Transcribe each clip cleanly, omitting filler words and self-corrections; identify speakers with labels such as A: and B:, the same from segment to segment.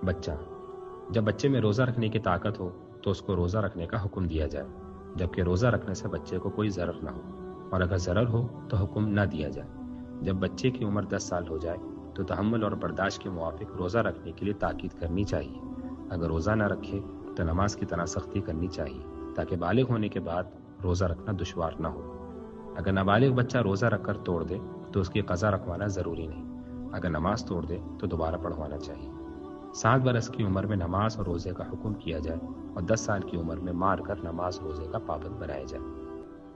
A: بچہ، جب بچے میں روزہ رکھنے کی طاقت ہو تو اس کو روزہ رکھنے کا حکم دیا جائے، جبکہ روزہ رکھنے سے بچے کو کوئی ضرر نہ ہو، اور اگر ضرر ہو تو حکم نہ دیا جائے۔ جب بچے کی عمر 10 سال ہو جائے تو تحمل اور برداشت کے موافق روزہ رکھنے کے لیے تاکید کرنی چاہیے۔ اگر روزہ نہ رکھے تو نماز کی طرح سختی کرنی چاہیے تاکہ بالغ ہونے کے بعد روزہ رکھنا دشوار نہ ہو۔ اگر نابالغ بچہ روزہ رکھ کر توڑ دے تو اس کی قضا رکھوانا ضروری نہیں، اگر نماز توڑ دے تو دوبارہ پڑھوانا چاہیے۔ 7 برس کی عمر میں نماز اور روزے کا حکم کیا جائے اور 10 سال کی عمر میں مار کر نماز روزے کا پابند بنایا جائے۔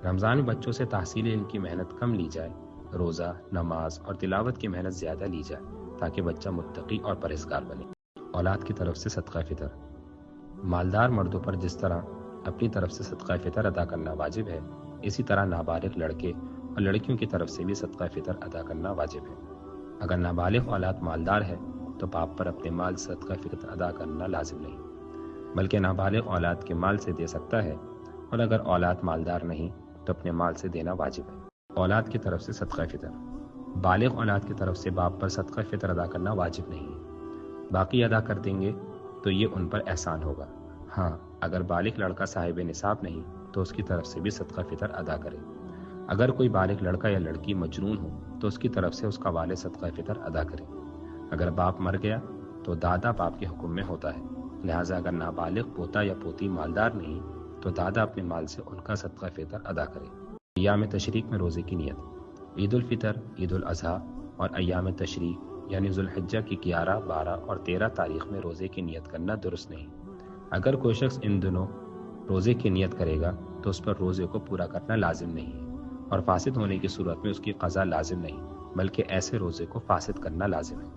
A: رمضان میں بچوں سے تحصیل علم کی محنت کم لی جائے، روزہ، نماز اور تلاوت کی محنت زیادہ لی جائے تاکہ بچہ متقی اور پرہیزگار بنے۔ اولاد کی طرف سے صدقہ فطر، مالدار مردوں پر جس طرح اپنی طرف سے صدقہ فطر ادا کرنا واجب ہے، اسی طرح نابالغ لڑکے اور لڑکیوں کی طرف سے بھی صدقہ فطر ادا کرنا واجب ہے۔ اگر نابالغ اولاد مالدار ہے تو باپ پر اپنے مال سے صدقہ فطر ادا کرنا لازم نہیں، بلکہ نابالغ اولاد کے مال سے دے سکتا ہے، اور اگر اولاد مالدار نہیں تو اپنے مال سے دینا واجب ہے۔ اولاد کی طرف سے صدقہ فطر، بالغ اولاد کی طرف سے باپ پر صدقہ فطر ادا کرنا واجب نہیں ہے، باقی ادا کر دیں گے تو یہ ان پر احسان ہوگا۔ ہاں، اگر بالغ لڑکا صاحب نصاب نہیں تو اس کی طرف سے بھی صدقہ فطر ادا کرے۔ اگر کوئی بالغ لڑکا یا لڑکی مجنون ہو تو اس کی طرف سے اس کا والد صدقہ فطر ادا کرے۔ اگر باپ مر گیا تو دادا باپ کے حکم میں ہوتا ہے، لہٰذا اگر نابالغ پوتا یا پوتی مالدار نہیں تو دادا اپنے مال سے ان کا صدقہ فطر ادا کرے۔ ایام تشریق میں روزے کی نیت، عید الفطر، عید الاضحیٰ اور ایام تشریق یعنی ذوالحجہ کی 11، 12 اور 13 تاریخ میں روزے کی نیت کرنا درست نہیں۔ اگر کوئی شخص ان دنوں روزے کی نیت کرے گا تو اس پر روزے کو پورا کرنا لازم نہیں ہے، اور فاسد ہونے کی صورت میں اس کی قضا لازم نہیں، بلکہ ایسے روزے کو فاسد کرنا لازم ہے۔